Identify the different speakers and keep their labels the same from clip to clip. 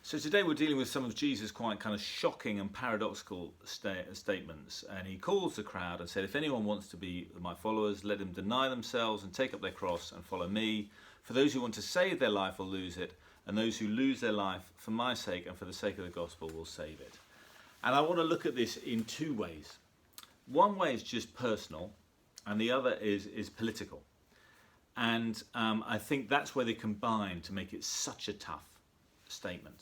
Speaker 1: So today we're dealing with some of Jesus' quite kind of shocking and paradoxical statements. And he calls the crowd and said, if anyone wants to be my followers, let them deny themselves and take up their cross and follow me. For those who want to save their life will lose it, and those who lose their life for my sake and for the sake of the gospel will save it. And I want to look at this in two ways. One way is just personal, and the other is political. And I think that's where they combine to make it such a tough statement.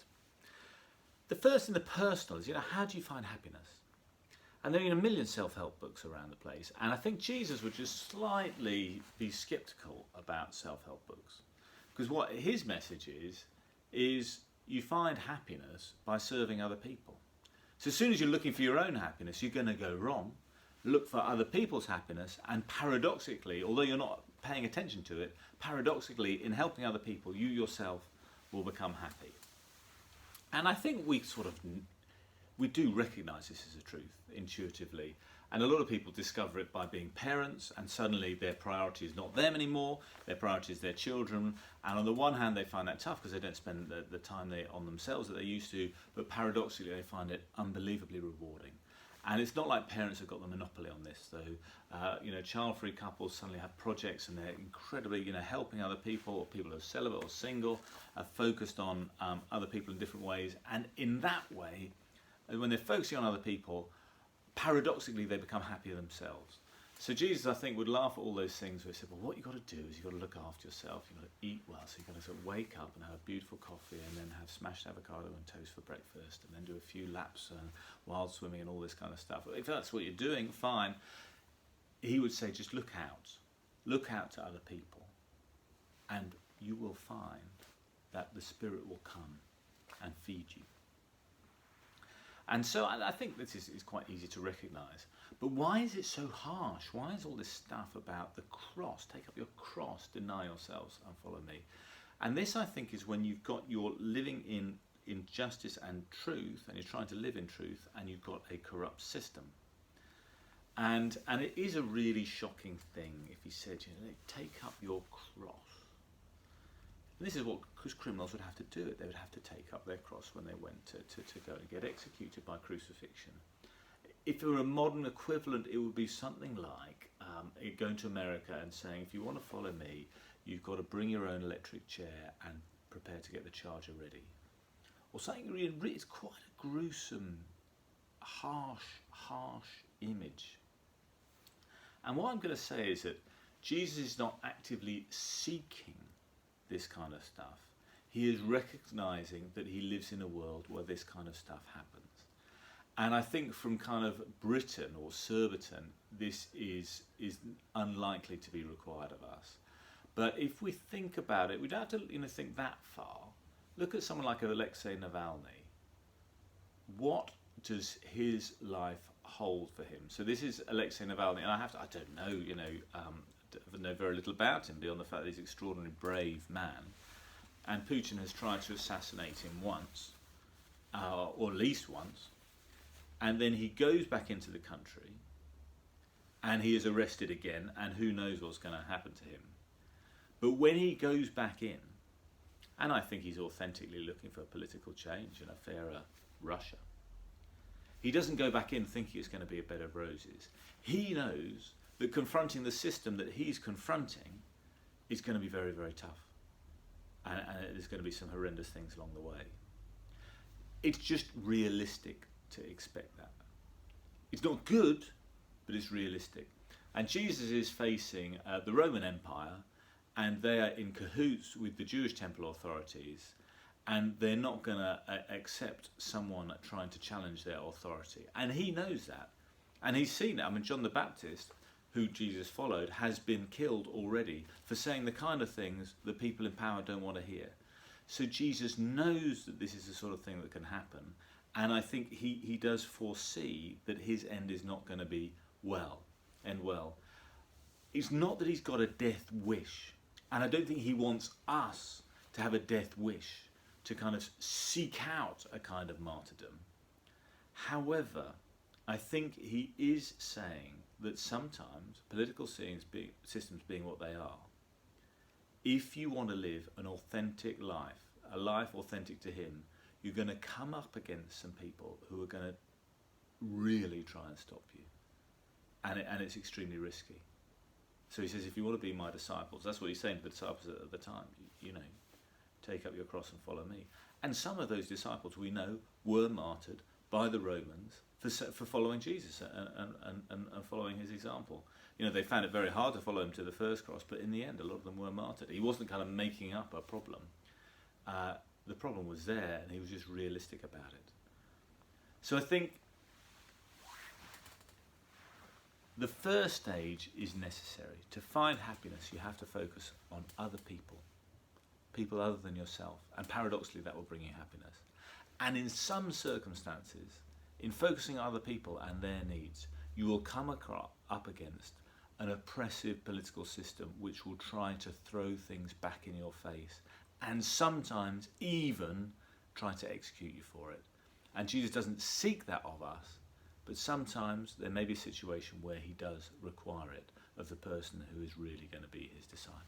Speaker 1: The first in the personal is, how do you find happiness? And there are a million self-help books around the place. And I think Jesus would just slightly be skeptical about self-help books. Because what his message is you find happiness by serving other people. So as soon as you're looking for your own happiness, you're going to go wrong. Look for other people's happiness. And paradoxically, although you're not paying attention to it, paradoxically, in helping other people, you yourself will become happy. And I think we do recognise this as a truth intuitively, and a lot of people discover it by being parents, and suddenly their priority is not them anymore, their priority is their children, and on the one hand they find that tough because they don't spend the time on themselves that they used to, but paradoxically they find it unbelievably rewarding. And it's not like parents have got the monopoly on this, though. Child-free couples suddenly have projects and they're incredibly, helping other people, or people who are celibate or single, are focused on other people in different ways. And in that way, when they're focusing on other people, paradoxically they become happier themselves. So Jesus, I think, would laugh at all those things where he said, well, what you've got to do is you've got to look after yourself, you've got to eat well, so you've got to sort of wake up and have a beautiful coffee and then have smashed avocado and toast for breakfast and then do a few laps while swimming and all this kind of stuff. If that's what you're doing, fine. He would say, just look out to other people, and you will find that the Spirit will come and feed you. And so I think this is quite easy to recognise. But why is it so harsh? Why is all this stuff about the cross? Take up your cross, deny yourselves and follow me. And this, I think, is when you're living in justice and truth, and you're trying to live in truth, and you've got a corrupt system. And it is a really shocking thing if he said, take up your cross. And this is what criminals would have to do. They would have to take up their cross when they went to go and get executed by crucifixion. If it were a modern equivalent, it would be something like going to America and saying, if you want to follow me, you've got to bring your own electric chair and prepare to get the charger ready. Or something really, it's quite a gruesome, harsh image. And what I'm going to say is that Jesus is not actively seeking this kind of stuff. He is recognizing that he lives in a world where this kind of stuff happens. And I think from kind of Britain or Surbiton, this is unlikely to be required of us. But if we think about it, we don't have to think that far. Look at someone like Alexei Navalny. What does his life hold for him? So this is Alexei Navalny, and I don't know very little about him beyond the fact that he's an extraordinarily brave man. And Putin has tried to assassinate him once, or at least once. And then he goes back into the country and he is arrested again, and who knows what's going to happen to him. But when he goes back in, and I think he's authentically looking for political change and a fairer Russia, he doesn't go back in thinking it's going to be a bed of roses. He knows that confronting the system that he's confronting is going to be very, very tough. And there's going to be some horrendous things along the way. It's just realistic to expect that. It's not good, but it's realistic. And Jesus is facing the Roman Empire, and they are in cahoots with the Jewish temple authorities, and they're not going to accept someone trying to challenge their authority. And he knows that. And he's seen it. I mean, John the Baptist, who Jesus followed, has been killed already for saying the kind of things that people in power don't want to hear. So Jesus knows that this is the sort of thing that can happen. And I think he does foresee that his end is not going to be well. It's not that he's got a death wish. And I don't think he wants us to have a death wish, to kind of seek out a kind of martyrdom. However, I think he is saying that sometimes political systems being what they are, if you want to live an authentic life, a life authentic to him, you're going to come up against some people who are going to really try and stop you. And it's extremely risky. So he says, if you want to be my disciples, that's what he's saying to the disciples at the time, you know, take up your cross and follow me. And some of those disciples we know were martyred by the Romans for following Jesus and following his example. You know, they found it very hard to follow him to the first cross, but in the end, a lot of them were martyred. He wasn't kind of making up a problem. The problem was there, and he was just realistic about it. So I think the first stage is necessary. To find happiness, you have to focus on other people other than yourself, and paradoxically that will bring you happiness. And in some circumstances, in focusing on other people and their needs, you will come up against an oppressive political system which will try to throw things back in your face and sometimes even try to execute you for it. And Jesus doesn't seek that of us, but sometimes there may be a situation where he does require it of the person who is really going to be his disciple.